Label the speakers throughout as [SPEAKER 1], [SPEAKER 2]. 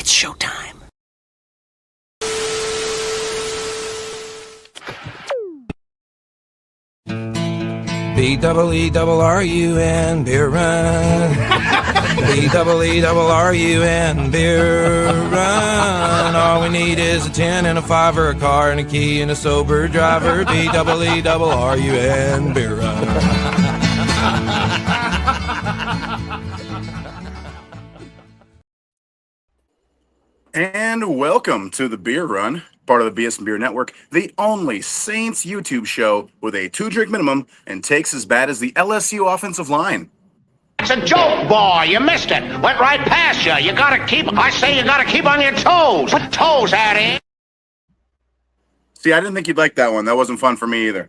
[SPEAKER 1] It's showtime.
[SPEAKER 2] B-double-E-double-R-U-N, beer run. B-double-E-double-R-U-N, beer run. All we need is a 10 and a 5 or a car and a key and a sober driver. B-double-E-double-R-U-N, beer run.
[SPEAKER 3] And welcome to the Beer Run, part of the BS and Beer Network, the only Saints YouTube show with a 2-drink minimum and takes as bad as the LSU offensive line.
[SPEAKER 4] It's a joke, boy. You missed it. Went right past you. You gotta keep on your toes. Put toes, Addy.
[SPEAKER 3] See, I didn't think you'd like that one. That wasn't fun for me either.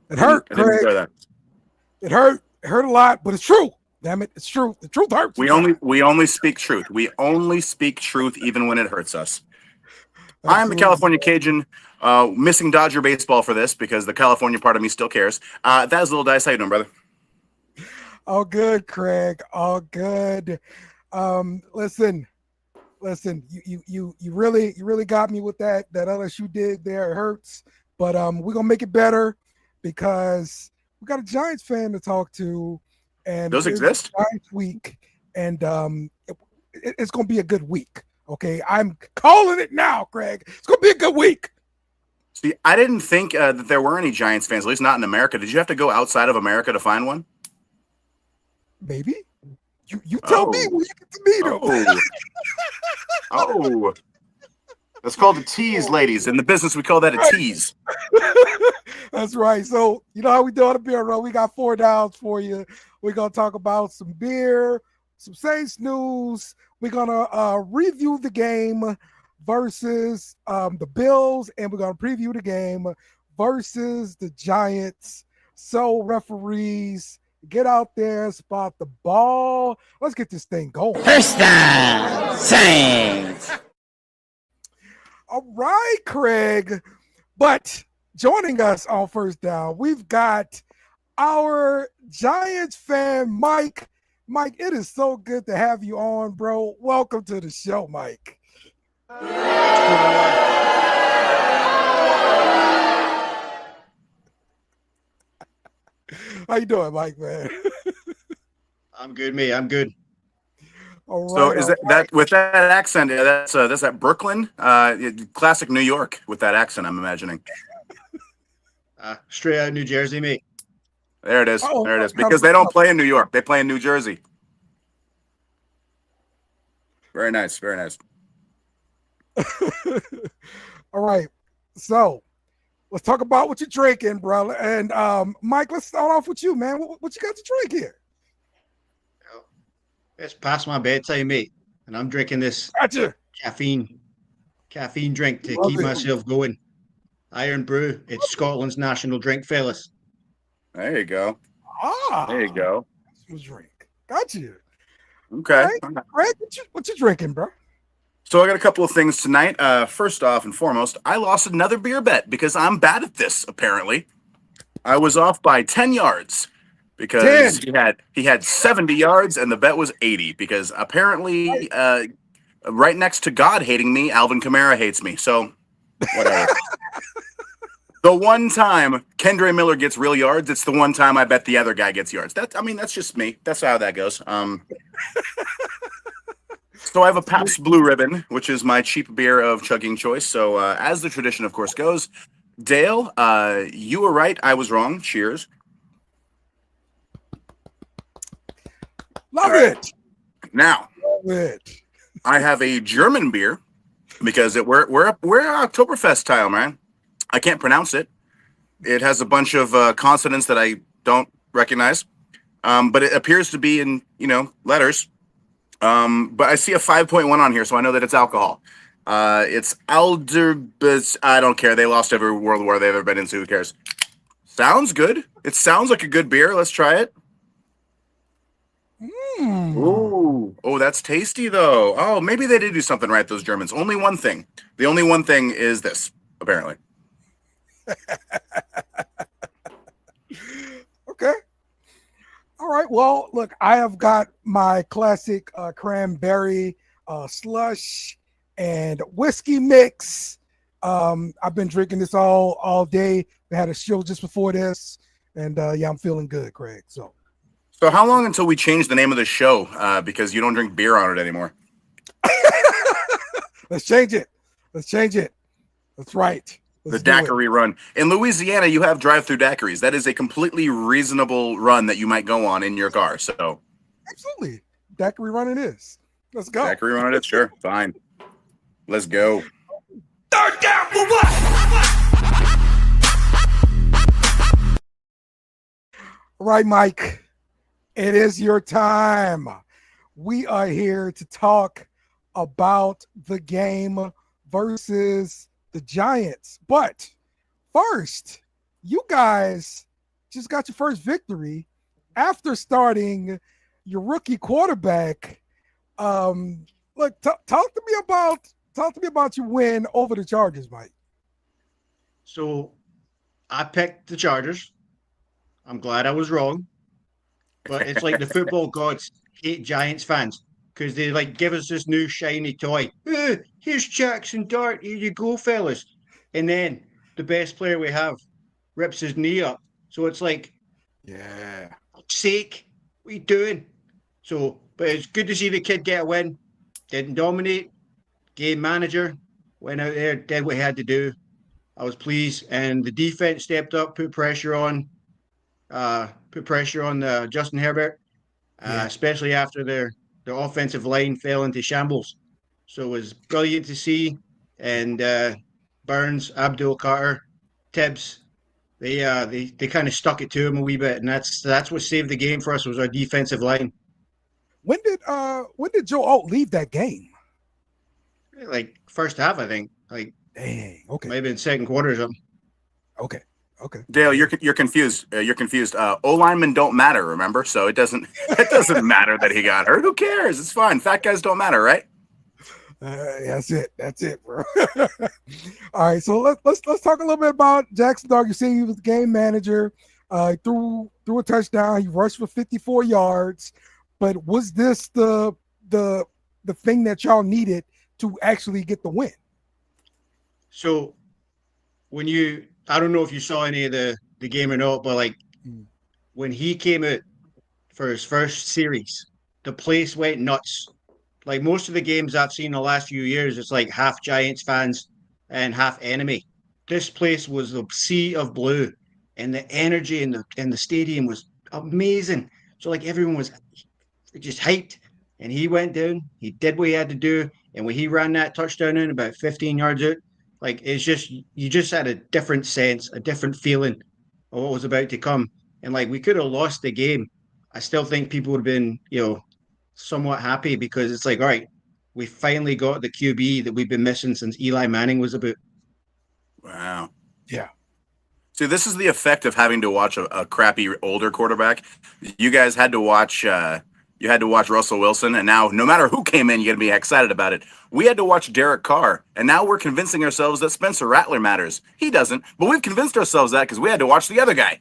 [SPEAKER 5] It hurt,
[SPEAKER 3] I didn't
[SPEAKER 5] Craig.
[SPEAKER 3] enjoy that.
[SPEAKER 5] It hurt. It hurt a lot, but it's true. Damn it, it's true. The truth hurts.
[SPEAKER 3] We only speak truth. We only speak truth even when it hurts us. Absolutely. I'm the California Cajun, missing Dodger baseball for this because the California part of me still cares. That is Little Dice. How you doing, brother?
[SPEAKER 5] All good, Craig. All good. Listen. You really got me with that LSU dig there. It hurts, but we're gonna make it better because we got a Giants fan to talk to. And
[SPEAKER 3] those exist.
[SPEAKER 5] Giants week, and it's going to be a good week. Okay, I'm calling it now, Craig. It's going to be a good week.
[SPEAKER 3] See, I didn't think that there were any Giants fans, at least not in America. Did you have to go outside of America to find one?
[SPEAKER 5] Maybe. You tell me when you get to meet them.
[SPEAKER 3] Oh. That's called a tease, ladies. In the business, we call that a tease.
[SPEAKER 5] That's right. So, you know how we do on the Beer Run? We got 4 downs for you. We're going to talk about some beer, some Saints news. We're going to review the game versus the Bills, and we're going to preview the game versus the Giants. So, referees, get out there, spot the ball. Let's get this thing going.
[SPEAKER 1] First down, Saints.
[SPEAKER 5] All right, Craig. But joining us on First Down, we've got our Giants fan, Mike. Mike, it is so good to have you on, bro. Welcome to the show, Mike. How you doing, Mike, man?
[SPEAKER 6] I'm good, mate. I'm good.
[SPEAKER 5] All right,
[SPEAKER 3] so is that with that accent? That's that Brooklyn, classic New York with that accent. I'm imagining.
[SPEAKER 6] Straight out of New Jersey, mate.
[SPEAKER 3] There it is. There it is. Because they don't play in New York; they play in New Jersey. Very nice. Very nice.
[SPEAKER 5] All right. So let's talk about what you're drinking, brother. And Mike, let's start off with you, man. What you got to drink here?
[SPEAKER 6] It's past my bedtime, mate, and I'm drinking this caffeine drink to keep myself going. Iron Brew. It's Scotland's national drink, fellas.
[SPEAKER 3] There you go. There you go.
[SPEAKER 5] Drink. Got you.
[SPEAKER 3] Okay.
[SPEAKER 5] Greg, what you drinking, bro?
[SPEAKER 3] So I got a couple of things tonight. First off and foremost, I lost another beer bet because I'm bad at this, apparently. I was off by 10 yards. Because he had 70 yards and the bet was 80 because apparently right next to God hating me, Alvin Kamara hates me. So whatever. The one time Kendre Miller gets real yards, it's the one time I bet the other guy gets yards. That's just me. That's how that goes. So I have a Pabst Blue Ribbon, which is my cheap beer of chugging choice. So as the tradition, of course, goes, Dale, you were right. I was wrong. Cheers.
[SPEAKER 5] Love it.
[SPEAKER 3] Now, I have a German beer because we're Oktoberfest style, man. I can't pronounce it. It has a bunch of consonants that I don't recognize, but it appears to be in letters. But I see a 5.1 on here, so I know that it's alcohol. It's Alderbis. I don't care. They lost every world war they've ever been in, so who cares? Sounds good. It sounds like a good beer. Let's try it. Ooh. Oh, that's tasty, though. Oh, maybe they did do something right, those Germans. Only one thing. The only one thing is this, apparently.
[SPEAKER 5] Okay. All right. Well, look, I have got my classic cranberry slush and whiskey mix. I've been drinking this all day. We had a show just before this, and I'm feeling good, Craig. So
[SPEAKER 3] how long until we change the name of the show? Because you don't drink beer on it anymore.
[SPEAKER 5] Let's change it. That's right.
[SPEAKER 3] The daiquiri run. In Louisiana, you have drive-through daiquiris. That is a completely reasonable run that you might go on in your car. So,
[SPEAKER 5] absolutely. Daiquiri run it is. Let's go.
[SPEAKER 3] Daiquiri run it is. Sure. Fine. Let's go.
[SPEAKER 2] Third down for what?
[SPEAKER 5] All right, Mike. It is your time. We are here to talk about the game versus the Giants. But first, you guys just got your first victory after starting your rookie quarterback. Look, talk to me about your win over the Chargers, Mike.
[SPEAKER 6] So I picked the Chargers. I'm glad I was wrong. But it's like the football gods hate Giants fans because they give us this new shiny toy. Here's Jackson Dart. Here you go, fellas. And then the best player we have rips his knee up. So it's like,
[SPEAKER 5] yeah,
[SPEAKER 6] sake, what are you doing? So, but it's good to see the kid get a win. Didn't dominate. Game manager went out there, did what he had to do. I was pleased, and the defense stepped up, put pressure on Justin Herbert, especially after their offensive line fell into shambles. So it was brilliant to see. And Burns, Abdul Carter, Tibbs, they kind of stuck it to him a wee bit, and that's what saved the game for us was our defensive line.
[SPEAKER 5] When did Joe Alt leave that game?
[SPEAKER 6] First half, I think.
[SPEAKER 5] Dang. Okay.
[SPEAKER 6] Maybe in second quarter or something.
[SPEAKER 5] Okay.
[SPEAKER 3] Dale, you're confused. You're confused. O linemen don't matter, remember? So it doesn't matter that he got hurt. Who cares? It's fine. Fat guys don't matter, right?
[SPEAKER 5] That's it, bro. All right, so let's talk a little bit about Jackson Dart. You see, he was the game manager. Threw a touchdown. He rushed for 54 yards. But was this the thing that y'all needed to actually get the win?
[SPEAKER 6] So I don't know if you saw any of the game or not, but when he came out for his first series, the place went nuts. Most of the games I've seen the last few years, it's half Giants fans and half enemy. This place was a sea of blue, and the energy in the stadium was amazing. So everyone was just hyped, and he went down. He did what he had to do, and when he ran that touchdown in about 15 yards out, it's just you just had a different sense, a different feeling of what was about to come. And we could have lost the game. I still think people would have been, somewhat happy because it's all right, we finally got the QB that we've been missing since Eli Manning was about.
[SPEAKER 3] Wow.
[SPEAKER 5] Yeah.
[SPEAKER 3] See, this is the effect of having to watch a crappy older quarterback. You guys had to watch Russell Wilson, and now no matter who came in, you're going to be excited about it. We had to watch Derek Carr, and now we're convincing ourselves that Spencer Rattler matters. He doesn't, but we've convinced ourselves that because we had to watch the other guy.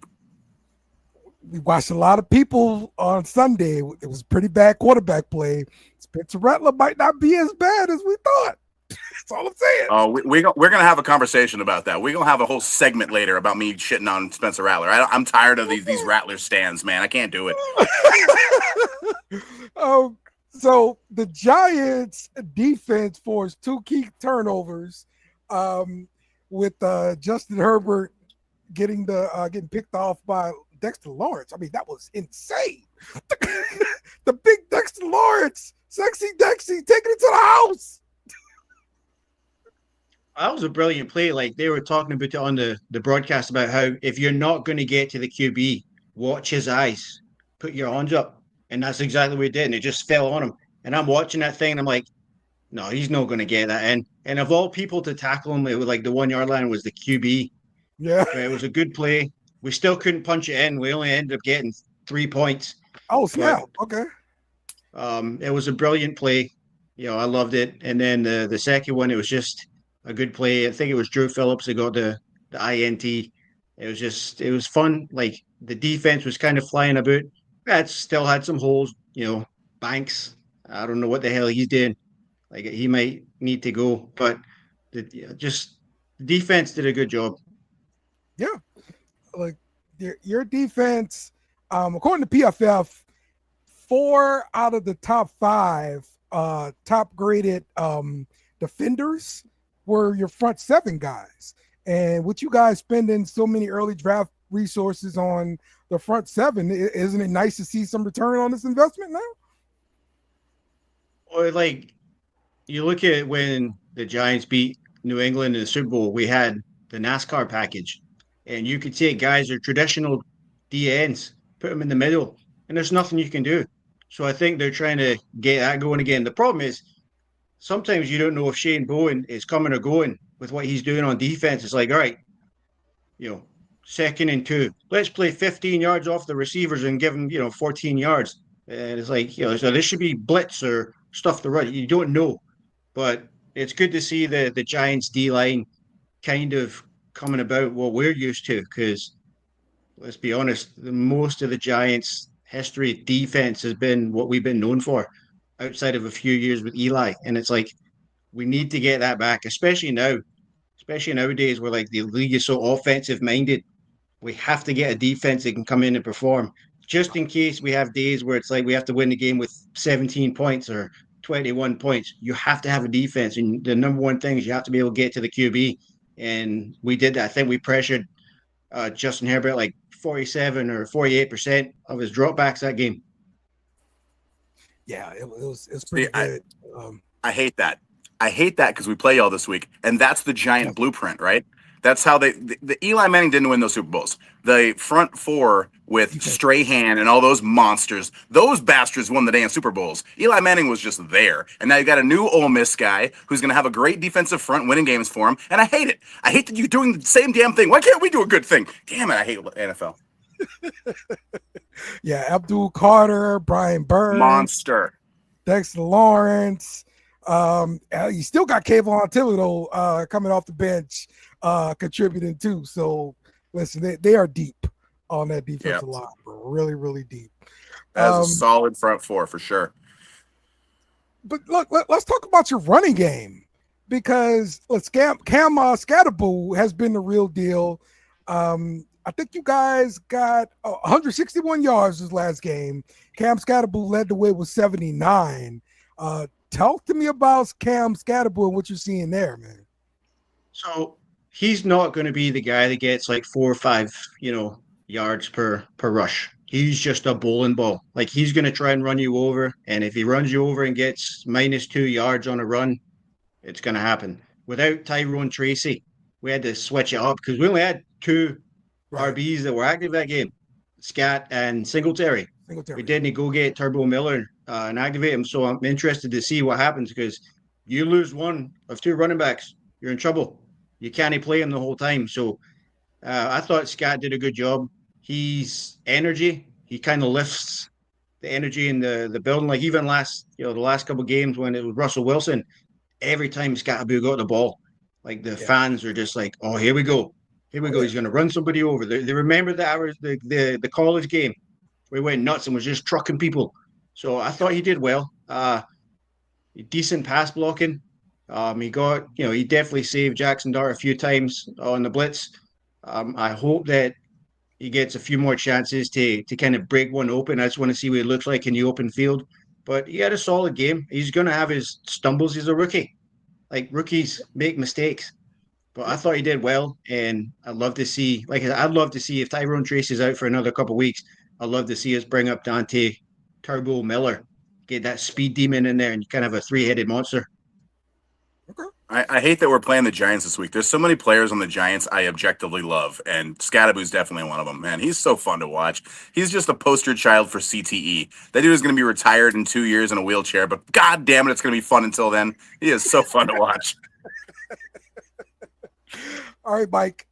[SPEAKER 5] We watched a lot of people on Sunday. It was pretty bad quarterback play. Spencer Rattler might not be as bad as we thought. That's all I'm saying.
[SPEAKER 3] Oh, we're going to have a conversation about that. We're going to have a whole segment later about me shitting on Spencer Rattler. I'm tired of these Rattler stands, man. I can't do it.
[SPEAKER 5] So the Giants defense forced 2 key turnovers with Justin Herbert getting picked off by Dexter Lawrence. I mean, that was insane. The big Dexter Lawrence, sexy Dexy, taking it to the house.
[SPEAKER 6] That was a brilliant play. They were talking about it on the broadcast about how if you're not going to get to the QB, watch his eyes, put your hands up. And that's exactly what he did. And it just fell on him. And I'm watching that thing and I'm like, no, he's not going to get that in. And of all people to tackle him, it was the 1 yard line was the QB.
[SPEAKER 5] Yeah.
[SPEAKER 6] It was a good play. We still couldn't punch it in. We only ended up getting 3 points.
[SPEAKER 5] Oh, snap. Okay.
[SPEAKER 6] It was a brilliant play. I loved it. And then the second one, it was just a good play. I think it was Drew Phillips that got the INT. It was fun. The defense was kind of flying about. That still had some holes. Banks, I don't know what the hell he's doing. Like he might need to go, but just the defense did a good job.
[SPEAKER 5] Yeah, like your defense, according to PFF, 4 out of the top 5 top graded defenders were your front 7 guys. And with you guys spending so many early draft resources on the front 7, isn't it nice to see some return on this investment now?
[SPEAKER 6] Or like you look at when the Giants beat New England in the Super Bowl, we had the NASCAR package, and you could take guys who are traditional DNs, put them in the middle, and there's nothing you can do. So I think they're trying to get that going again. The problem is sometimes you don't know if Shane Bowen is coming or going with what he's doing on defense. It's like, all right, 2nd and 2. Let's play 15 yards off the receivers and give them, 14 yards. And it's like, so this should be blitz or stuff to run. You don't know. But it's good to see the Giants D-line kind of coming about what we're used to, because let's be honest, most of the Giants' history defense has been what we've been known for outside of a few years with Eli. And it's like, we need to get that back, especially nowadays where like the league is so offensive minded. We have to get a defense that can come in and perform, just in case we have days where it's like we have to win the game with 17 points or 21 points. You have to have a defense, and the number one thing is you have to be able to get to the QB. And we did that. I think we pressured Justin Herbert like 47 or 48% of his dropbacks that game.
[SPEAKER 5] Yeah, it's pretty good.
[SPEAKER 3] I hate that. I hate that because we play y'all this week, and that's the Giant blueprint, right? That's how the Eli Manning didn't win those Super Bowls. The front 4 with Strahan and all those monsters, those bastards won the damn Super Bowls. Eli Manning was just there. And now you got a new Ole Miss guy who's going to have a great defensive front winning games for him. And I hate it. I hate that you're doing the same damn thing. Why can't we do a good thing? Damn it, I hate NFL.
[SPEAKER 5] Yeah, Abdul Carter, Brian Burns.
[SPEAKER 3] Monster.
[SPEAKER 5] Dexter Lawrence. You still got Kayvon Thibodeau coming off the bench, contributing too. So listen, they are deep on that defensive line, bro. Really, really deep.
[SPEAKER 3] That's a solid front 4 for sure.
[SPEAKER 5] But look, let's talk about your running game, because Cam Scatterboo has been the real deal. I think you guys got 161 yards this last game. Cam Scatterboo led the way with 79. Talk to me about Cam Scatterboo and what you're seeing there, man.
[SPEAKER 6] So he's not going to be the guy that gets like 4 or 5, yards per rush. He's just a bowling ball. Like he's going to try and run you over. And if he runs you over and gets -2 yards on a run, it's going to happen. Without Tyrone Tracy, we had to switch it up because we only had 2 RBs that were active that game, Scat and Singletary. We didn't go get Turbo Miller and activate him. So I'm interested to see what happens, because you lose one of 2 running backs, you're in trouble. You can't play him the whole time. So I thought Scat did a good job. He's energy. He kind of lifts the energy in the building. Like even the last couple of games when it was Russell Wilson, every time Scatterboo got the ball, like the fans are just like, oh, here we go. Here we go. He's going to run somebody over. They remember the college game where he went nuts and was just trucking people. So I thought he did well. Decent pass blocking. He got, he definitely saved Jackson Dart a few times on the blitz. I hope that he gets a few more chances to kind of break one open. I just want to see what it looks like in the open field. But he had a solid game. He's going to have his stumbles. He's a rookie. Like rookies make mistakes. But I thought he did well, and I'd love to see, if Tyrone Tracy's out for another couple of weeks, I'd love to see us bring up Dante Turbo Miller, get that speed demon in there, and you kind of have a 3-headed monster.
[SPEAKER 5] Okay.
[SPEAKER 3] I hate that we're playing the Giants this week. There's so many players on the Giants I objectively love, and Scatterboo's definitely one of them. Man, he's so fun to watch. He's just a poster child for CTE. That dude is going to be retired in 2 years in a wheelchair, but God damn it, it's going to be fun until then. He is so fun to watch.
[SPEAKER 5] All right, Mike,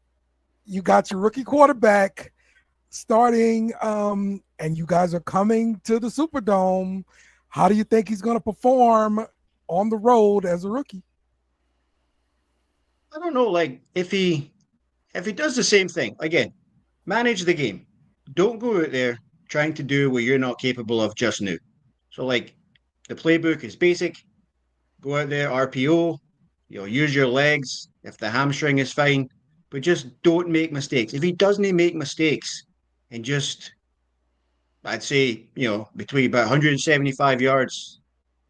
[SPEAKER 5] you got your rookie quarterback starting, and you guys are coming to the Superdome. How do you think he's going to perform on the road as a rookie?
[SPEAKER 6] I don't know, like if he does the same thing, again, manage the game. Don't go out there trying to do what you're not capable of just now. So like the playbook is basic. go out there, RPO, use your legs. If the hamstring is fine, but just don't make mistakes. If he doesn't make mistakes and just, I'd say, between about 175 yards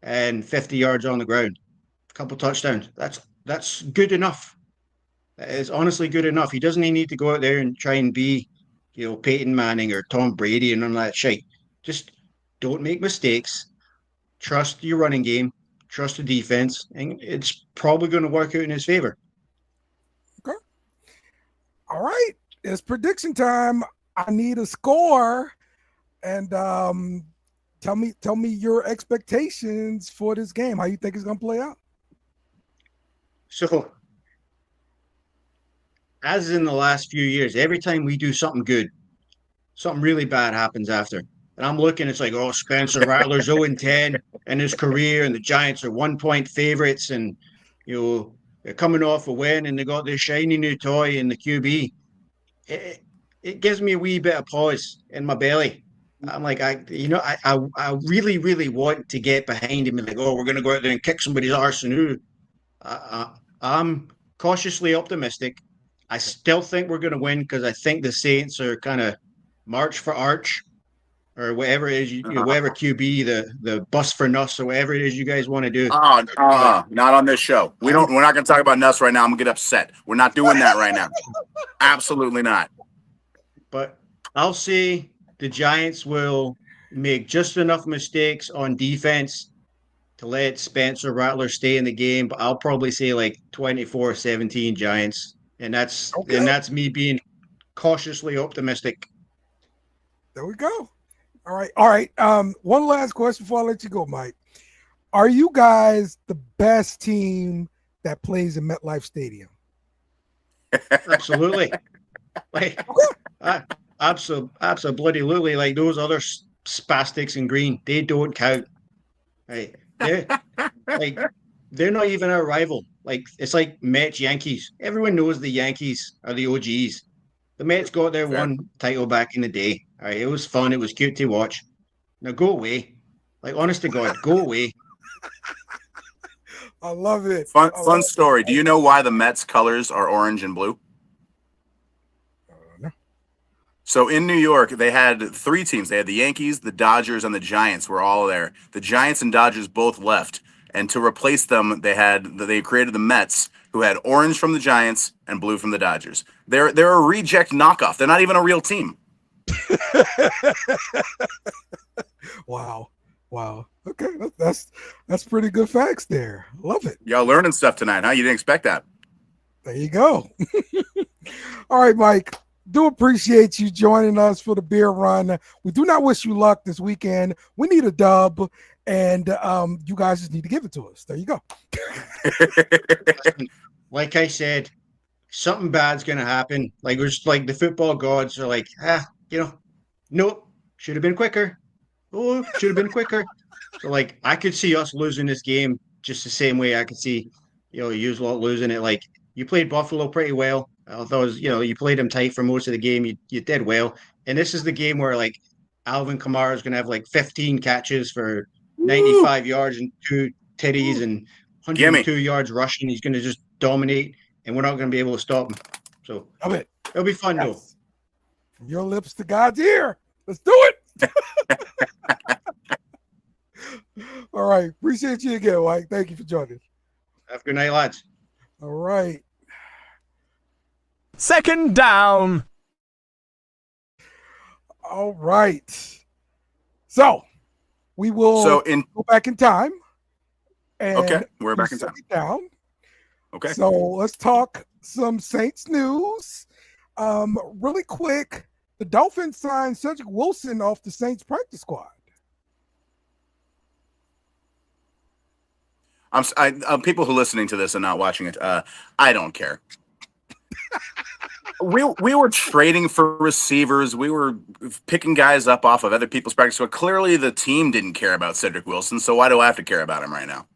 [SPEAKER 6] and 50 yards on the ground, a couple touchdowns, that's good enough. That is honestly good enough. He doesn't need to go out there and try and be, Peyton Manning or Tom Brady and none of that shit. Just don't make mistakes. Trust your running game. Trust the defense. And it's probably going to work out in his favor.
[SPEAKER 5] Okay. All right. It's prediction time. I need a score. And tell me your expectations for this game. How you think it's going to play out?
[SPEAKER 6] So, as in the last few years, every time we do something good, something really bad happens after. And I'm looking, it's like, oh, Spencer Rattler's 0-10 in his career, and the Giants are 1-point favorites, and they're coming off a win, and they got this shiny new toy in the QB. It gives me a wee bit of pause in my belly. I'm like, I really, really want to get behind him and like, oh, we're going to go out there and kick somebody's arse. And I'm cautiously optimistic. I still think we're going to win because I think the Saints are kind of march for arch or whatever it is, whatever QB, the bus for Nuss or whatever it is you guys want to do.
[SPEAKER 3] Not on this show. We're not going to talk about Nuss right now. I'm going to get upset. We're not doing that right now. Absolutely not.
[SPEAKER 6] But I'll say the Giants will make just enough mistakes on defense to let Spencer Rattler stay in the game. But I'll probably say like 24-17 Giants. And that's me being cautiously optimistic.
[SPEAKER 5] There we go. All right. One last question before I let you go, Mike. Are you guys the best team that plays in MetLife Stadium?
[SPEAKER 6] Absolutely. Absolutely. Like those other spastics in green, they don't count. Right? They're not even our rival. Like it's like Mets Yankees. Everyone knows the Yankees are the OGs. The Mets got their one title back in the day. All right, it was fun. It was cute to watch. Now go away. Like honest to God, go away.
[SPEAKER 5] I love it.
[SPEAKER 3] Fun story. Do you know why the Mets colors are orange and blue?
[SPEAKER 5] No.
[SPEAKER 3] So in New York, they had three teams. They had the Yankees, the Dodgers, and the Giants were all there. The Giants and Dodgers both left. And to replace them, they created the Mets, who had orange from the Giants and blue from the Dodgers. They're a reject knockoff. They're not even a real team.
[SPEAKER 5] Wow. Okay, that's pretty good facts there. Love it.
[SPEAKER 3] Y'all learning stuff tonight, huh? You didn't expect that.
[SPEAKER 5] There you go. All right, Mike. Do appreciate you joining us for the beer run. We do not wish you luck this weekend. We need a dub. And you guys just need to give it to us. There you go.
[SPEAKER 6] Like I said, something bad's going to happen. Like, it's like the football gods are like, nope, should have been quicker. Oh, should have been quicker. So, like, I could see us losing this game just the same way I could see, you losing it. Like, you played Buffalo pretty well. Although, you played them tight for most of the game. You did well. And this is the game where, like, Alvin Kamara is going to have, like, 15 catches for 95 yards and 2 titties and 102 yards rushing. He's going to just dominate, and we're not going to be able to stop him. So it'll be fun, though.
[SPEAKER 5] From your lips to God's ear. Let's do it. All right. Appreciate you again, Mike. Thank you for joining.
[SPEAKER 6] Have a good night, lads.
[SPEAKER 5] All right.
[SPEAKER 2] Second down.
[SPEAKER 5] All right. So we will go back in time.
[SPEAKER 3] Okay, we're back in time.
[SPEAKER 5] Down.
[SPEAKER 3] Okay.
[SPEAKER 5] So let's talk some Saints news. Really quick, the Dolphins signed Cedric Wilson off the Saints practice squad.
[SPEAKER 3] People who are listening to this and not watching it, I don't care. We were trading for receivers. We were picking guys up off of other people's practice squad. Clearly, the team didn't care about Cedric Wilson, so why do I have to care about him right now?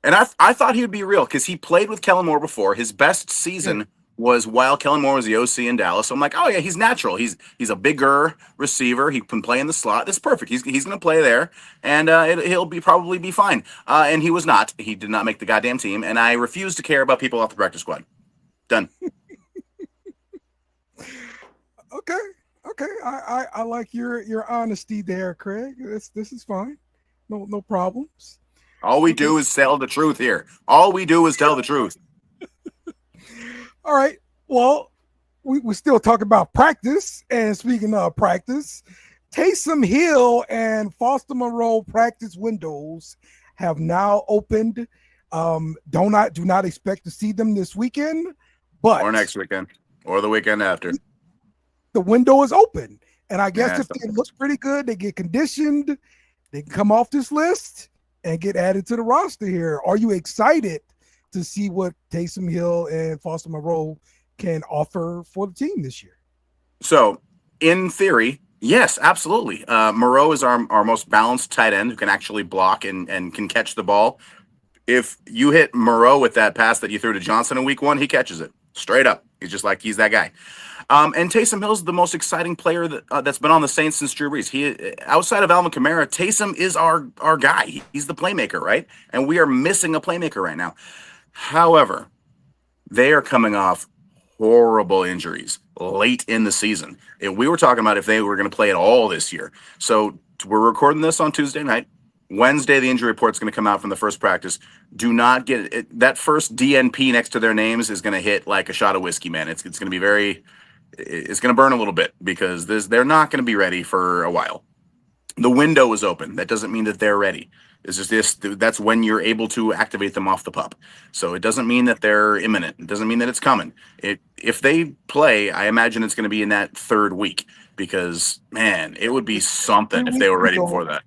[SPEAKER 3] And I thought he would be real because he played with Kellen Moore before. His best season was while Kellen Moore was the OC in Dallas. So I'm like, oh yeah, he's natural. He's a bigger receiver. He can play in the slot. That's perfect. He's going to play there, and he'll probably be fine. And he was not. He did not make the goddamn team. And I refuse to care about people off the practice squad. Done.
[SPEAKER 5] Okay. I like your honesty there, Craig. This is fine. No problems.
[SPEAKER 3] All we do is tell the truth here. All we do is tell the truth.
[SPEAKER 5] All right. Well, we're still talking about practice. And speaking of practice, Taysom Hill and Foster Moreau practice windows have now opened. Do not expect to see them this weekend, but
[SPEAKER 3] or next weekend, or the weekend after.
[SPEAKER 5] The window is open. And I guess if they look pretty good, they get conditioned, they can come off this list and get added to the roster here. Are you excited to see what Taysom Hill and Foster Moreau can offer for the team this year?
[SPEAKER 3] So, in theory, yes, absolutely. Moreau is our most balanced tight end who can actually block and can catch the ball. If you hit Moreau with that pass that you threw to Johnson in week 1, he catches it straight up. He's that guy. And Taysom Hill's the most exciting player that's been on the Saints since Drew Brees. He, outside of Alvin Kamara, Taysom is our guy. He's the playmaker, right? And we are missing a playmaker right now. However, they are coming off horrible injuries late in the season. We were talking about if they were going to play at all this year. So we're recording this on Tuesday night. Wednesday, the injury report's going to come out from the first practice. Do not get it. That first DNP next to their names is going to hit like a shot of whiskey, man. It's going to be it's going to burn a little bit because they're not going to be ready for a while. The window is open. That doesn't mean that they're ready. It's just that's when you're able to activate them off the pup. So it doesn't mean that they're imminent. It doesn't mean that it's coming. If they play, I imagine it's going to be in that third week because, man, it would be something if they were ready before that.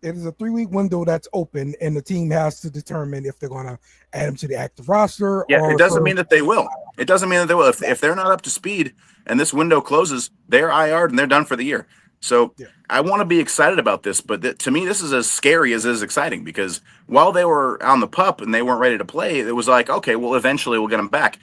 [SPEAKER 5] It is a 3-week window that's open, and the team has to determine if they're going to add them to the active roster.
[SPEAKER 3] Yeah, it doesn't mean that they will. It doesn't mean that they will. If they're not up to speed and this window closes, they're IR'd and they're done for the year. So I want to be excited about this, but to me, this is as scary as it is exciting because while they were on the pup and they weren't ready to play, it was like, okay, well, eventually we'll get them back.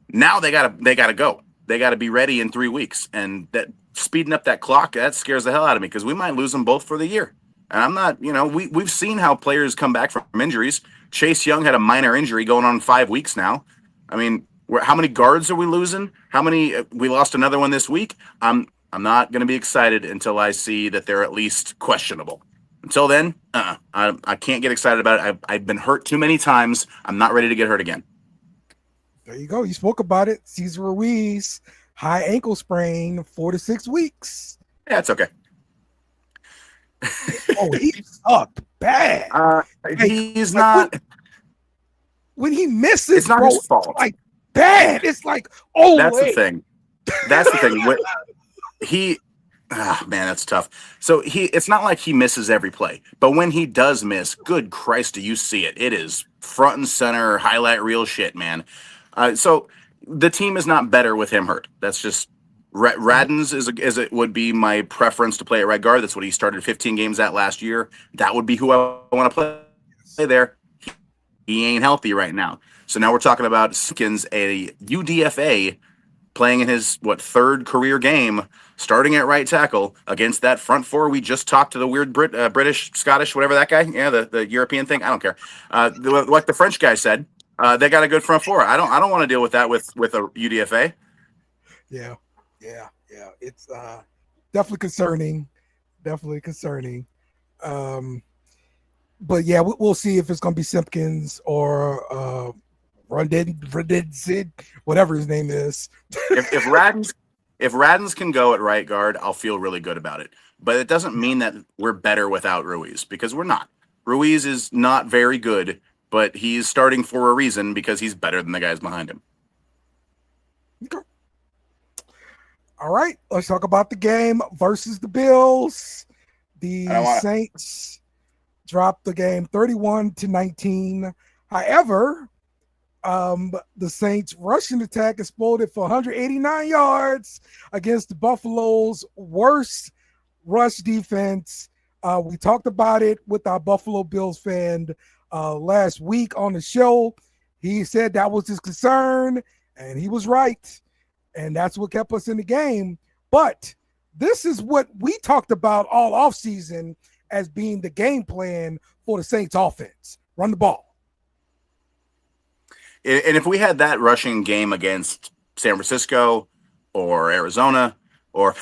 [SPEAKER 3] Now they gotta go. They got to be ready in 3 weeks, and that speeding up that clock, that scares the hell out of me because we might lose them both for the year. And I'm not, we've seen how players come back from injuries. Chase Young had a minor injury going on 5 weeks now. I mean, how many guards are we losing? How many? We lost another one this week. I'm not going to be excited until I see that they're at least questionable. Until then, I can't get excited about it. I've been hurt too many times. I'm not ready to get hurt again.
[SPEAKER 5] There you go. You spoke about it. Cesar Ruiz, high ankle sprain, 4 to 6 weeks.
[SPEAKER 3] Yeah, it's okay.
[SPEAKER 5] Oh, he sucked bad.
[SPEAKER 3] He's not.
[SPEAKER 5] When he misses,
[SPEAKER 3] it's not his fault.
[SPEAKER 5] It's like bad. It's like, oh,
[SPEAKER 3] that's the thing. That's the thing. Man, that's tough. So it's not like he misses every play, but when he does miss, good Christ, do you see it? It is front and center, highlight reel shit, man. So the team is not better with him hurt. That's just. Radens it would be my preference to play at right guard. That's what he started 15 games at last year. That would be who I want to play there. He ain't healthy right now. So now we're talking about Skins, a UDFA, playing in his third career game, starting at right tackle against that front four. We just talked to the weird British, Scottish, whatever that guy. Yeah, the European thing. I don't care. Like the French guy said, they got a good front four. I don't want to deal with that with a UDFA.
[SPEAKER 5] Yeah. It's definitely concerning. But yeah, we'll see if it's going to be Simpkins or Sid, whatever his name is.
[SPEAKER 3] if Radens can go at right guard, I'll feel really good about it. But it doesn't mean that we're better without Ruiz because we're not. Ruiz is not very good, but he's starting for a reason because he's better than the guys behind him.
[SPEAKER 5] Okay. All right, let's talk about the game versus the Bills. The Saints dropped the game 31-19. However, the Saints' rushing attack exploded for 189 yards against the Buffalo's worst rush defense. We talked about it with our Buffalo Bills fan last week on the show. He said that was his concern. And he was right. And that's what kept us in the game. But this is what we talked about all offseason as being the game plan for the Saints offense. Run the ball.
[SPEAKER 3] And if we had that rushing game against San Francisco or Arizona or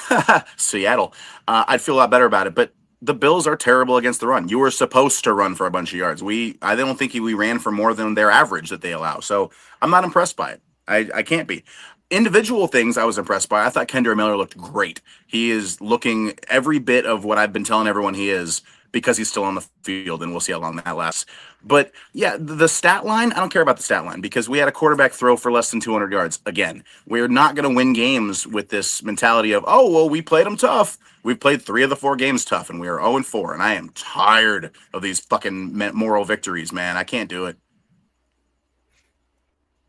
[SPEAKER 3] Seattle, I'd feel a lot better about it. But the Bills are terrible against the run. You were supposed to run for a bunch of yards. I don't think we ran for more than their average that they allow. So I'm not impressed by it. I can't be. Individual things I was impressed by. I thought Kendra Miller looked great. He is looking every bit of what I've been telling everyone he is, because he's still on the field, and we'll see how long that lasts. But yeah, the stat line, I don't care about the stat line, because we had a quarterback throw for less than 200 yards. Again, we're not going to win games with this mentality of, oh, well, we played them tough. We've played 3 of the 4 games tough, and we are 0-4. And I am tired of these fucking moral victories, man. I can't do it.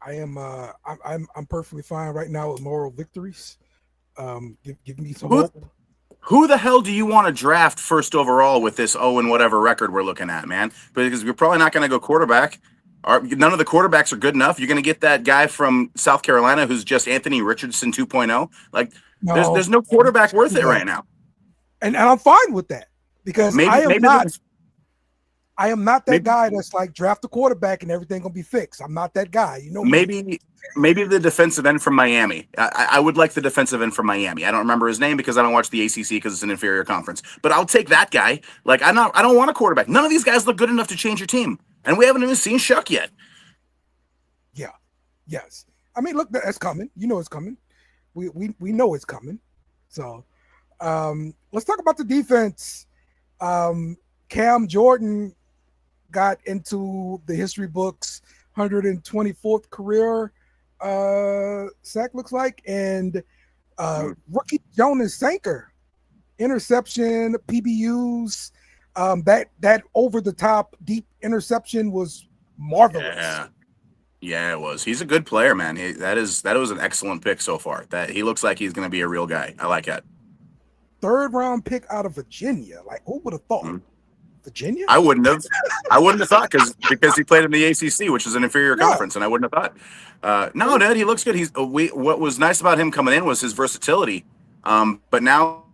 [SPEAKER 5] I am I'm perfectly fine right now with moral victories. Give me some hope.
[SPEAKER 3] Who the hell do you want to draft first overall with this and whatever record we're looking at, man? Because we're probably not going to go quarterback. None of the quarterbacks are good enough. You're going to get that guy from South Carolina who's just Anthony Richardson 2.0. Like, no, there's no quarterback worth it right now.
[SPEAKER 5] And I'm fine with that, because I am not that guy that's like, draft a quarterback and everything gonna be fixed. I'm not that guy. You know,
[SPEAKER 3] maybe the defensive end from Miami. I would like the defensive end from Miami. I don't remember his name because I don't watch the ACC because it's an inferior conference. But I'll take that guy. Like, I don't want a quarterback. None of these guys look good enough to change your team, and we haven't even seen Shuck yet.
[SPEAKER 5] Yeah. Yes. I mean, look, that's coming. You know it's coming. We know it's coming. So let's talk about the defense. Cam Jordan got into the history books, 124th career sack, looks like, and rookie Jonas Sanker, interception, PBUs, that over the top deep interception was marvelous.
[SPEAKER 3] Yeah, it was. He's a good player, man. That was an excellent pick so far. That he looks like he's going to be a real guy. I like that.
[SPEAKER 5] 3rd round pick out of Virginia. Like, who would have thought? Mm-hmm. Virginia?
[SPEAKER 3] I wouldn't have thought, because he played in the ACC, which is an inferior conference, and I wouldn't have thought. No, dude, he looks good. What was nice about him coming in was his versatility. But now,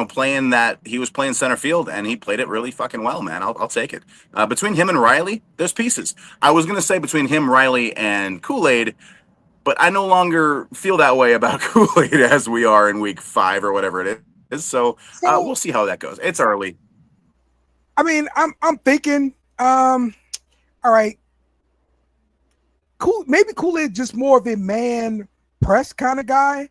[SPEAKER 3] playing that, he was playing center field, and he played it really fucking well, man. I'll take it. Between him and Riley, there's pieces. I was gonna say between him, Riley, and Kool-Aid, but I no longer feel that way about Kool-Aid as we are in week 5 or whatever it is. So we'll see how that goes. It's early.
[SPEAKER 5] I mean, I'm thinking, all right, maybe Kool-Aid just more of a man press kind of guy,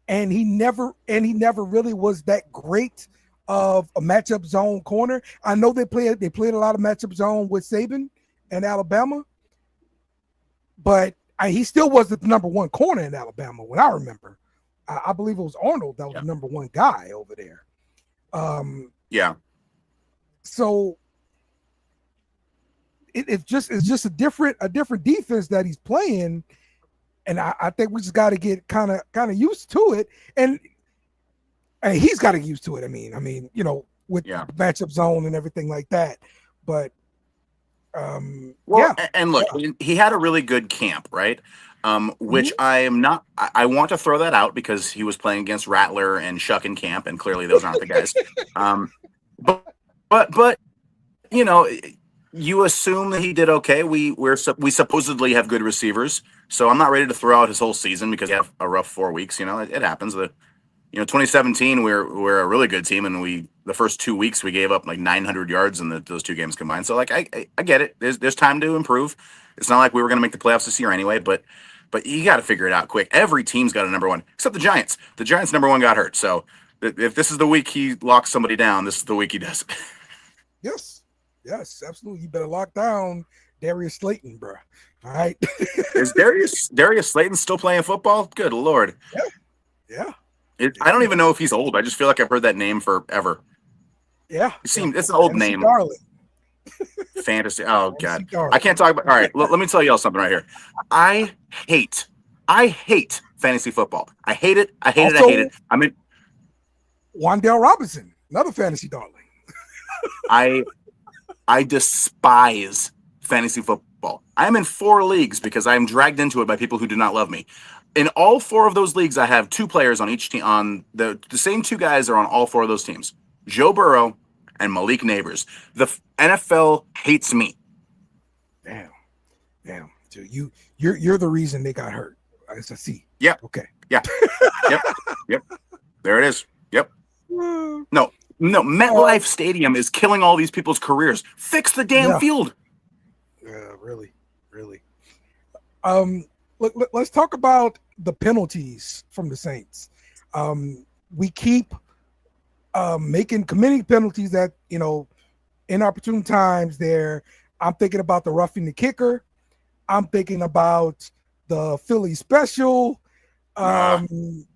[SPEAKER 5] and he never really was that great of a matchup zone corner. I know they played a lot of matchup zone with Saban and Alabama, but he still was the number 1 corner in Alabama when I remember. I believe it was Arnold that was the number 1 guy over there.
[SPEAKER 3] Yeah.
[SPEAKER 5] So it's just a different defense that he's playing, and I think we just got to get kind of used to it, and he's got to get used to it. I mean, with matchup zone and everything like that. But and
[SPEAKER 3] look, he had a really good camp, right? Which I am not. I want to throw that out because he was playing against Rattler and Shuck in camp, and clearly those aren't the guys. But you assume that he did okay. We supposedly have good receivers, so I'm not ready to throw out his whole season because he had a rough 4 weeks. It happens. 2017 we're a really good team, and the first 2 weeks we gave up like 900 yards in those 2 games combined. So like I get it. There's time to improve. It's not like we were going to make the playoffs this year anyway, but you got to figure it out quick. Every team's got a number 1 except the Giants. The Giants number 1 got hurt, so if this is the week he locks somebody down, this is the week he does it.
[SPEAKER 5] Yes, absolutely. You better lock down Darius Slayton, bro. All right.
[SPEAKER 3] Is Darius Slayton still playing football? Good Lord.
[SPEAKER 5] Yeah.
[SPEAKER 3] I don't even know if he's old. I just feel like I've heard that name forever.
[SPEAKER 5] Yeah.
[SPEAKER 3] It's an old name.
[SPEAKER 5] Darling.
[SPEAKER 3] Fantasy. Oh, God. I can't talk about. All right. Let me tell y'all something right here. I hate fantasy football. I hate it. I hate it. I mean,
[SPEAKER 5] Wan'Dale Robinson, another fantasy darling.
[SPEAKER 3] I despise fantasy football. I am in 4 leagues because I am dragged into it by people who do not love me. In all 4 of those leagues, I have 2 players on each team. On the same 2 guys are on all 4 of those teams: Joe Burrow and Malik Neighbors. The NFL hates me.
[SPEAKER 5] Damn. So you're the reason they got hurt. I see.
[SPEAKER 3] Yeah.
[SPEAKER 5] Okay.
[SPEAKER 3] Yeah. Yep. There it is. Yep. No. MetLife Stadium is killing all these people's careers. Fix the damn field.
[SPEAKER 5] Yeah, really. Let's talk about the penalties from the Saints. We keep committing penalties that, inopportune times there. I'm thinking about the roughing the kicker. I'm thinking about the Philly special. I'm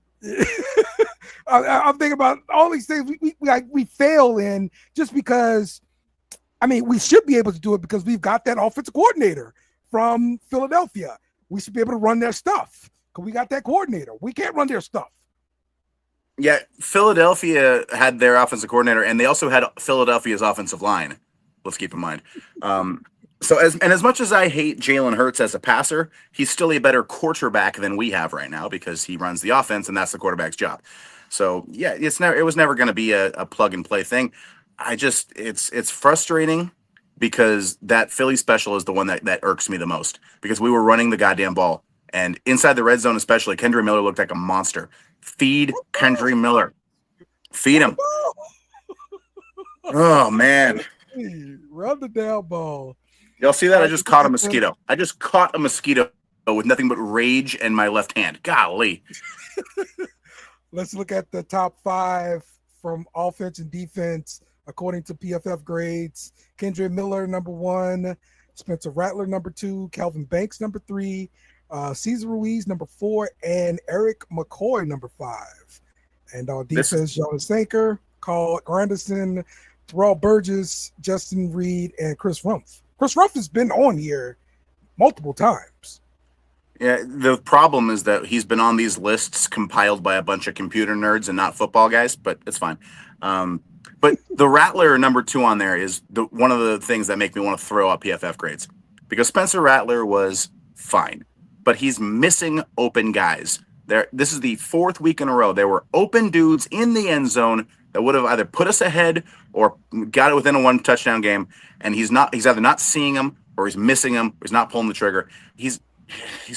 [SPEAKER 5] thinking about all these things we fail in just because, we should be able to do it because we've got that offensive coordinator from Philadelphia. We should be able to run their stuff because we got that coordinator. We can't run their stuff.
[SPEAKER 3] Yeah, Philadelphia had their offensive coordinator, and they also had Philadelphia's offensive line. Let's keep in mind. As much as I hate Jalen Hurts as a passer, he's still a better quarterback than we have right now because he runs the offense, and that's the quarterback's job. So yeah, it was never going to be a plug and play thing. It's frustrating because that Philly special is the one that irks me the most because we were running the goddamn ball, and inside the red zone especially, Kendra Miller looked like a monster. Feed Kendra Miller. Feed him. Oh man.
[SPEAKER 5] Run the down ball.
[SPEAKER 3] Y'all see that? I just caught a mosquito. I just caught a mosquito with nothing but rage in my left hand. Golly.
[SPEAKER 5] Let's look at the top 5 from offense and defense according to PFF grades. Kendra Miller, number 1. Spencer Rattler, number 2. Calvin Banks, number 3. Cesar Ruiz, number 4. And Eric McCoy, number 5. And on defense, Jonas Sanker, Carl Granderson, Terrell Burgess, Justin Reed, and Chris Rumpf. Chris Rumpf has been on here multiple times.
[SPEAKER 3] Yeah, the problem is that he's been on these lists compiled by a bunch of computer nerds and not football guys, but it's fine. But the Rattler number 2 on there is one of the things that make me want to throw up PFF grades because Spencer Rattler was fine, but he's missing open guys. This is the 4th week in a row. There were open dudes in the end zone that would have either put us ahead or got it within a 1 touchdown game, and he's either not seeing them or he's missing them or he's not pulling the trigger. He's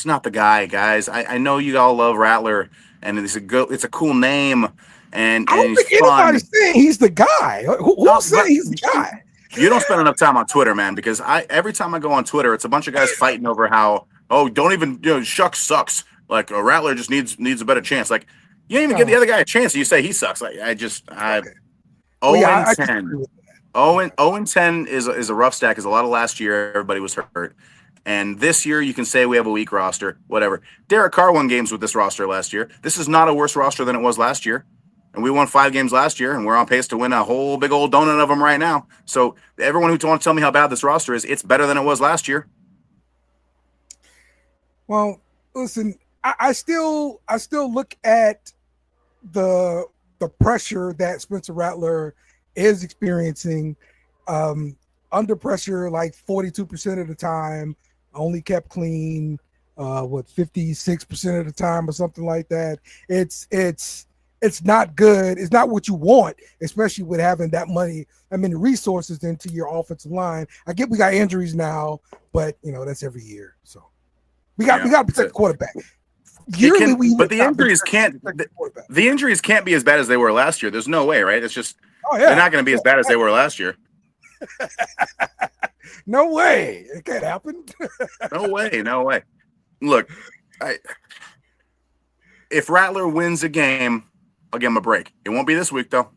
[SPEAKER 3] not the guy, guys. I know you all love Rattler, and it's a cool name, and
[SPEAKER 5] I don't think anybody's saying he's the guy. Who's saying he's the guy?
[SPEAKER 3] You don't spend enough time on Twitter, man, because every time I go on Twitter, it's a bunch of guys fighting over how don't even Shuck sucks. Like a Rattler just needs a better chance. Like you don't even give the other guy a chance. And you say he sucks. Like I 0-10. 0-10 is a rough stack. Is a lot of last year. Everybody was hurt. And this year, you can say we have a weak roster, whatever. Derek Carr won games with this roster last year. This is not a worse roster than it was last year. And we won 5 games last year, and we're on pace to win a whole big old donut of them right now. So everyone who wants to tell me how bad this roster is, it's better than it was last year.
[SPEAKER 5] Well, listen, I still look at the pressure that Spencer Rattler is experiencing under pressure like 42% of the time, only kept clean 56% of the time or something like that. It's not good. It's not what you want, especially with having that money, resources into your offensive line. I get we got injuries now, but that's every year. So we got to protect the quarterback.
[SPEAKER 3] But the injuries can't be as bad as they were last year. There's no way, right? It's just they're not going to be as bad as they were last year.
[SPEAKER 5] No way. It can't happen.
[SPEAKER 3] No way. Look, if Rattler wins a game, I'll give him a break. It won't be this week, though.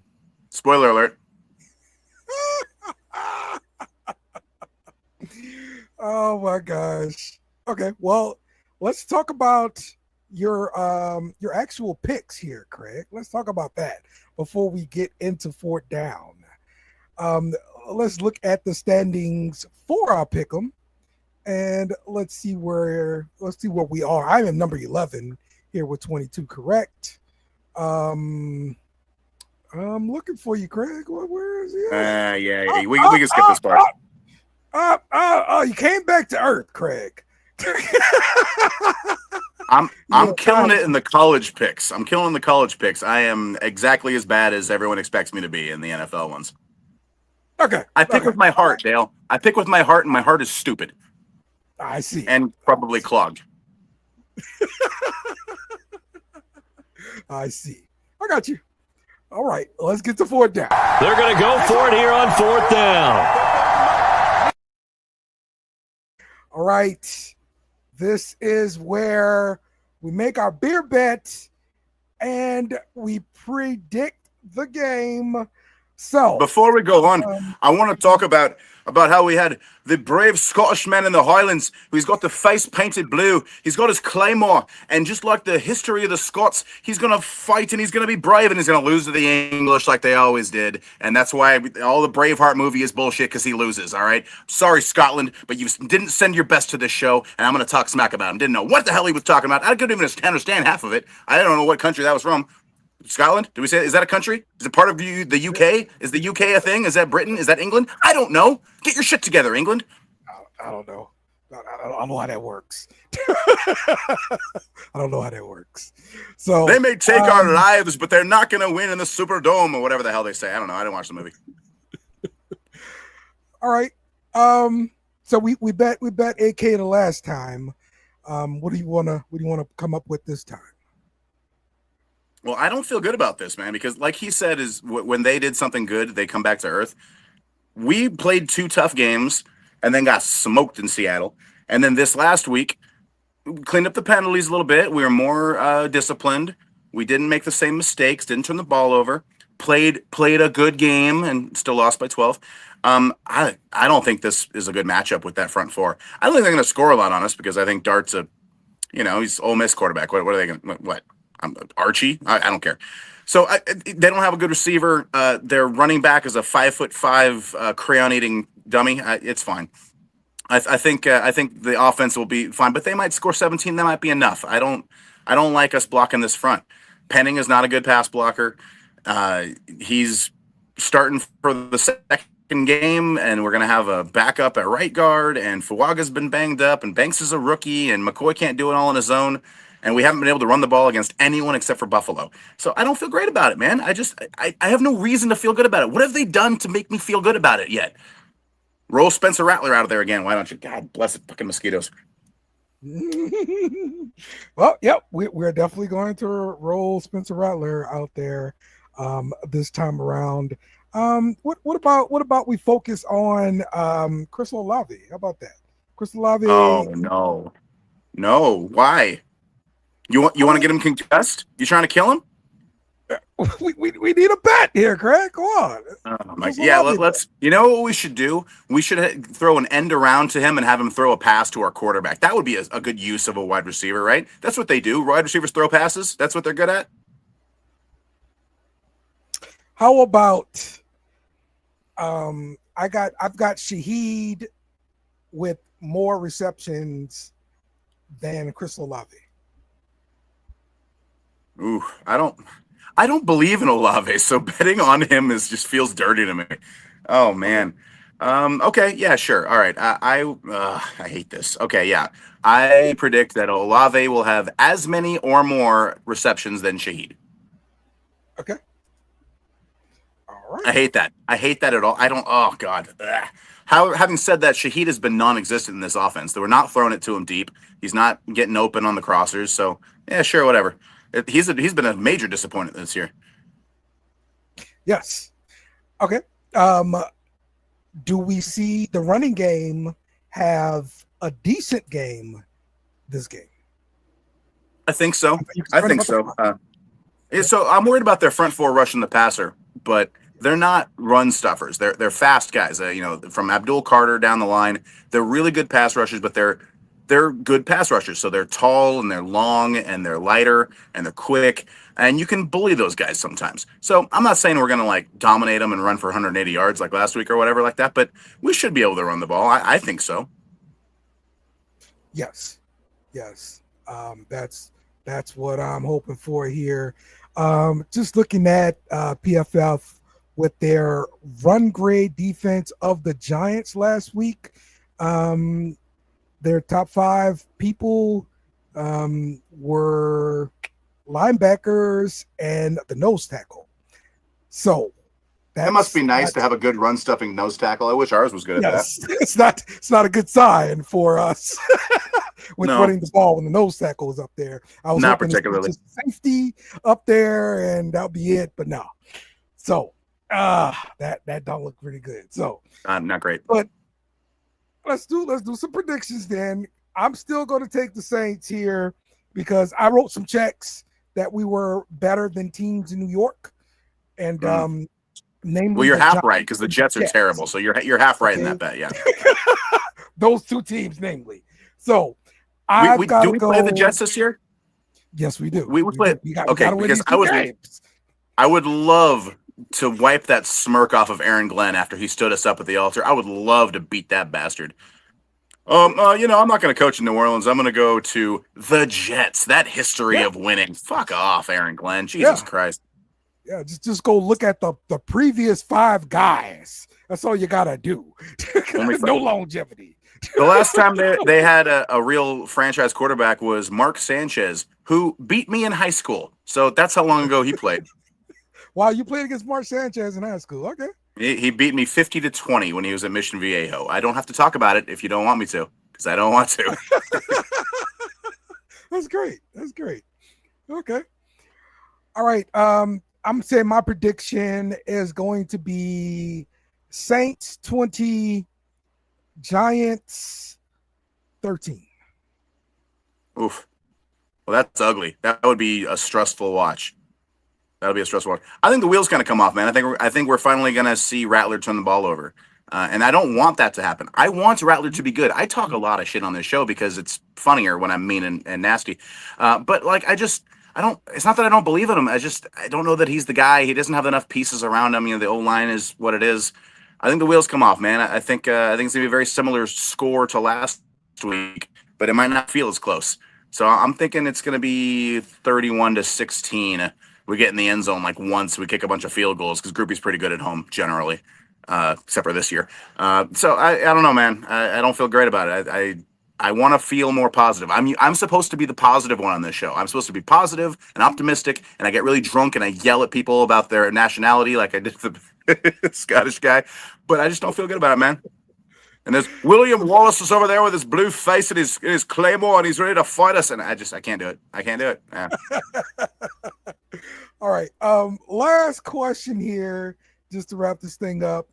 [SPEAKER 3] Spoiler alert.
[SPEAKER 5] Oh, my gosh. Okay, well, let's talk about your actual picks here, Craig. Let's talk about that before we get into 4th down. Let's look at the standings for our pick'em, and let's see where we are. I am number 11 here with 22 correct. I'm looking for you, Craig. Where is he?
[SPEAKER 3] Yeah. We can skip this part.
[SPEAKER 5] You came back to earth, Craig.
[SPEAKER 3] I'm killing it in the college picks. I'm killing the college picks. I am exactly as bad as everyone expects me to be in the NFL ones.
[SPEAKER 5] Okay.
[SPEAKER 3] I pick with my heart, Dale. I pick with my heart, and my heart is stupid.
[SPEAKER 5] I see.
[SPEAKER 3] And probably clogged.
[SPEAKER 5] I see. I got you. All right, let's get to fourth down.
[SPEAKER 7] They're going to go for it here on fourth down.
[SPEAKER 5] All right. This is where we make our beer bet and we predict the game. So
[SPEAKER 3] before we go on, I want to talk about how we had the brave Scottishman in the Highlands who's got the face painted blue. He's got his claymore, and just like the history of the Scots, he's going to fight and he's going to be brave and he's going to lose to the English like they always did. And that's why all the Braveheart movie is bullshit, because he loses, all right? Sorry, Scotland, but you didn't send your best to this show, and I'm going to talk smack about him. Didn't know what the hell he was talking about. I couldn't even understand half of it. I don't know what country that was from. Scotland? Do we say, is that a country? Is it part of the UK? Is the UK a thing? Is that Britain? Is that England? I don't know. Get your shit together, England.
[SPEAKER 5] I don't know. I don't know how that works. I don't know how that works. So
[SPEAKER 3] they may take our lives, but they're not going to win in the Superdome or whatever the hell they say. I don't know. I didn't watch the movie.
[SPEAKER 5] All right. So we bet AK the last time. What do you wanna come up with this time?
[SPEAKER 3] Well, I don't feel good about this, man, because like he said, is when they did something good, they come back to earth. We played 2 tough games and then got smoked in Seattle. And then this last week, we cleaned up the penalties a little bit. We were more disciplined. We didn't make the same mistakes, didn't turn the ball over, played a good game and still lost by 12. I don't think this is a good matchup with that front four. I don't think they're going to score a lot on us because I think Dart's he's Ole Miss quarterback. What are they going to, what? Archie? I don't care. So they don't have a good receiver. Their running back is a 5'5" crayon eating dummy. It's fine. I think the offense will be fine, but they might score 17. That might be enough. I don't like us blocking this front. Penning is not a good pass blocker. He's starting for the second game, and we're going to have a backup at right guard, and Fuaga's been banged up, and Banks is a rookie, and McCoy can't do it all on his own. And we haven't been able to run the ball against anyone except for Buffalo. So I don't feel great about it, man. I have no reason to feel good about it. What have they done to make me feel good about it yet? Roll Spencer Rattler out of there again. Why don't you? God bless it, fucking mosquitoes.
[SPEAKER 5] Well, yep, we're definitely going to roll Spencer Rattler out there this time around. What about we focus on Chris Olave? How about that? Chris Olave.
[SPEAKER 3] Oh no. Why? You want to get him concussed? You trying to kill him?
[SPEAKER 5] We need a bet here, Craig. Come on.
[SPEAKER 3] Let's. You know what we should do? We should throw an end around to him and have him throw a pass to our quarterback. That would be a good use of a wide receiver, right? That's what they do. Wide receivers throw passes. That's what they're good at.
[SPEAKER 5] How about I've got Shaheed with more receptions than Chris Olave.
[SPEAKER 3] Ooh, I don't believe in Olave, so betting on him just feels dirty to me. Oh man. Okay, yeah, sure. All right. I hate this. Okay, yeah. I predict that Olave will have as many or more receptions than Shaheed.
[SPEAKER 5] Okay. All right.
[SPEAKER 3] I hate that. I hate that at all. I don't. Oh God. Ugh. Having said that, Shaheed has been non-existent in this offense. They were not throwing it to him deep. He's not getting open on the crossers. So yeah, sure, whatever. He's been a major disappointment this year.
[SPEAKER 5] Yes. Okay. Do we see the running game have a decent game this game?
[SPEAKER 3] I think so. So I'm worried about their front four rushing the passer, but they're not run stuffers. They're fast guys. From Abdul Carter down the line, they're really good pass rushers, but they're good pass rushers. So they're tall and they're long and they're lighter and they're quick, and you can bully those guys sometimes. So I'm not saying we're going to like dominate them and run for 180 yards like last week or whatever like that, but we should be able to run the ball. I think so.
[SPEAKER 5] Yes. That's what I'm hoping for here. Just looking at PFF with their run grade defense of the Giants last week, their top 5 people were linebackers and the nose tackle. So
[SPEAKER 3] that must be nice to have a good run stuffing nose tackle. I wish ours was good at that.
[SPEAKER 5] It's not a good sign for us with running the ball when the nose tackle is up there. I was
[SPEAKER 3] not particularly
[SPEAKER 5] just safety up there, and that'll be it. But no, so that don't look pretty good. So
[SPEAKER 3] not great.
[SPEAKER 5] But let's do some predictions then. I'm still going to take the Saints here because I wrote some checks that we were better than teams in New York, and namely,
[SPEAKER 3] well, you're half right because the Jets are terrible, so you're half right in that bet. Yeah,
[SPEAKER 5] those two teams, namely. So
[SPEAKER 3] do we play the Jets this year?
[SPEAKER 5] Yes, we do.
[SPEAKER 3] We play. Okay, because
[SPEAKER 5] games.
[SPEAKER 3] I would love to wipe that smirk off of Aaron Glenn after he stood us up at the altar. I would love to beat that bastard. I'm not going to coach in New Orleans. I'm going to go to the Jets. That history of winning. Fuck off, Aaron Glenn. Jesus Christ.
[SPEAKER 5] Yeah, just go look at the previous 5 guys. That's all you got to do. No longevity.
[SPEAKER 3] The last time they had a real franchise quarterback was Mark Sanchez, who beat me in high school. So that's how long ago he played.
[SPEAKER 5] Wow, you played against Mark Sanchez in high school. Okay.
[SPEAKER 3] He beat me 50-20 when he was at Mission Viejo. I don't have to talk about it if you don't want me to, because I don't want to.
[SPEAKER 5] That's great. Okay. All right. I'm saying my prediction is going to be Saints 20, Giants 13.
[SPEAKER 3] Oof. Well, that's ugly. That would be a stressful watch. That'll be a stressful watch. I think the wheels kind of come off, man. I think we're finally going to see Rattler turn the ball over. And I don't want that to happen. I want Rattler to be good. I talk a lot of shit on this show because it's funnier when I'm mean and nasty. But like, it's not that I don't believe in him. I don't know that he's the guy. He doesn't have enough pieces around him. The O-line is what it is. I think the wheels come off, man. I think it's going to be a very similar score to last week, but it might not feel as close. So I'm thinking it's going to be 31-16. We get in the end zone like once. We kick a bunch of field goals because Groupie's pretty good at home generally, except for this year. So I don't know, man. I don't feel great about it. I want to feel more positive. I'm supposed to be the positive one on this show. I'm supposed to be positive and optimistic, and I get really drunk and I yell at people about their nationality like I did the Scottish guy. But I just don't feel good about it, man. And there's William Wallace is over there with his blue face and his claymore, and he's ready to fight us. And I can't do it. I can't do it. Yeah.
[SPEAKER 5] All right. Last question here, just to wrap this thing up.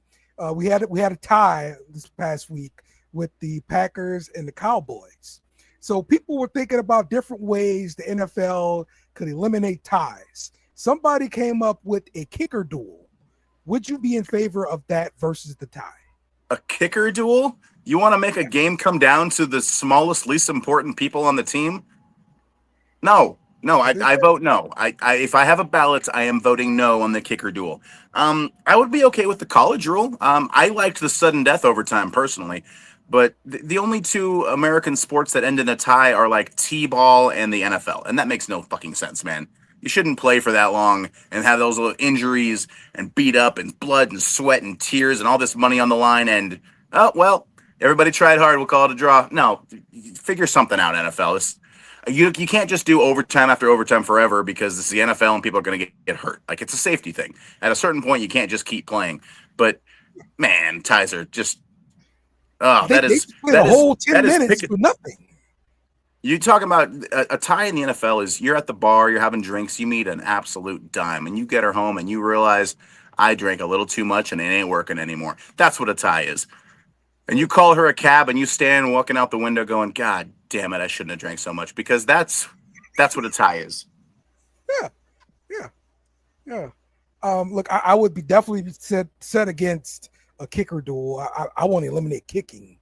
[SPEAKER 5] We had a tie this past week with the Packers and the Cowboys. So people were thinking about different ways the NFL could eliminate ties. Somebody came up with a kicker duel. Would you be in favor of that versus the tie?
[SPEAKER 3] A kicker duel? You want to make a game come down to the smallest, least important people on the team? No, I vote no. If I have a ballot, I am voting no on the kicker duel. I would be okay with the college rule. I liked the sudden death overtime personally, but the only two American sports that end in a tie are like T-ball and the NFL, and that makes no fucking sense, man. You shouldn't play for that long and have those little injuries and beat up and blood and sweat and tears and all this money on the line. And, oh, well, everybody tried hard. We'll call it a draw. No, figure something out, NFL. You can't just do overtime after overtime forever because it's the NFL and people are going to get hurt. Like, it's a safety thing. At a certain point, you can't just keep playing. But, man, ties are just that is
[SPEAKER 5] a whole 10 minutes for nothing.
[SPEAKER 3] You talking about a tie in the NFL is you're at the bar, you're having drinks, you meet an absolute dime, and you get her home and you realize I drank a little too much and it ain't working anymore. That's what a tie is. And you call her a cab and you stand walking out the window going, God damn it, I shouldn't have drank so much, because that's what a tie is.
[SPEAKER 5] Yeah. Look, I would be definitely set against a kicker duel. I want to eliminate kicking.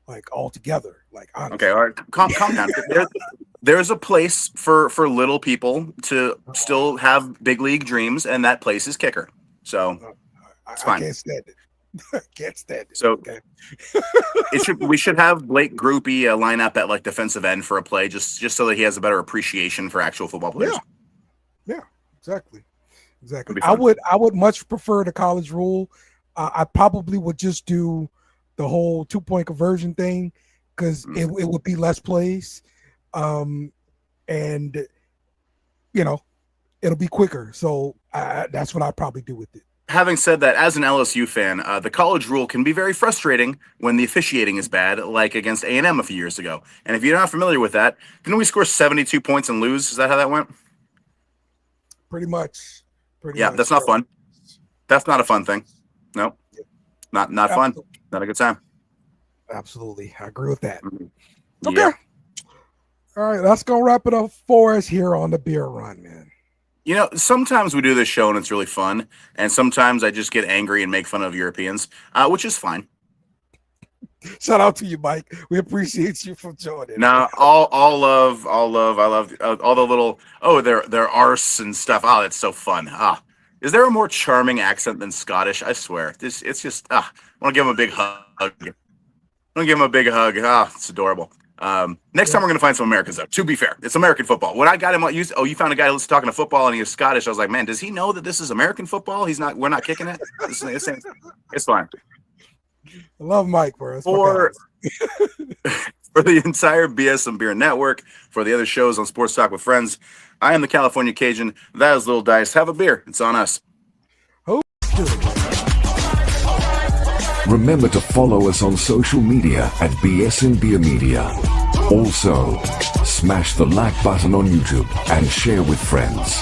[SPEAKER 5] Like altogether, like honestly.
[SPEAKER 3] Okay, all right, calm down. There's a place for little people to still have big league dreams, and that place is kicker. So it's fine.
[SPEAKER 5] I can't stand it. Can't stand it.
[SPEAKER 3] So
[SPEAKER 5] okay.
[SPEAKER 3] We should have Blake Groupie line up at like defensive end for a play, just so that he has a better appreciation for actual football players.
[SPEAKER 5] Yeah, exactly. I would much prefer the college rule. I probably would just do the whole 2-point conversion thing because it would be less plays. and it'll be quicker. So that's what I'd probably do with it.
[SPEAKER 3] Having said that, as an LSU fan, the college rule can be very frustrating when the officiating is bad, like against A&M a few years ago. And if you're not familiar with that, didn't we score 72 points and lose? Is that how that went?
[SPEAKER 5] Pretty much.
[SPEAKER 3] Yeah, that's not fun. That's not a fun thing. No, not fun. Not a good time.
[SPEAKER 5] Absolutely. I agree with that.
[SPEAKER 3] Mm-hmm.
[SPEAKER 5] Okay.
[SPEAKER 3] Yeah.
[SPEAKER 5] All right, that's going to wrap it up for us here on the Beer Run, man.
[SPEAKER 3] Sometimes we do this show and it's really fun, and sometimes I just get angry and make fun of Europeans, which is fine.
[SPEAKER 5] Shout out to you, Mike. We appreciate you for joining.
[SPEAKER 3] No, all love. I love all the little they're arse and stuff. Oh, that's so fun. Is there a more charming accent than Scottish? I swear, it's just I want to give him a big hug. It's adorable. Next time we're gonna find some Americans though. To be fair, it's American football. When I got him, you found a guy who's talking to football and he was Scottish. I was like, man, does he know that this is American football? We're not kicking it. It's fine.
[SPEAKER 5] I love Mike, bro.
[SPEAKER 3] For the entire BS and Beer Network, for the other shows on Sports Talk with Friends, I am the California Cajun. That is Little Dice. Have a beer. It's on us.
[SPEAKER 8] Remember to follow us on social media at BS and Beer Media. Also, smash the like button on YouTube and share with friends.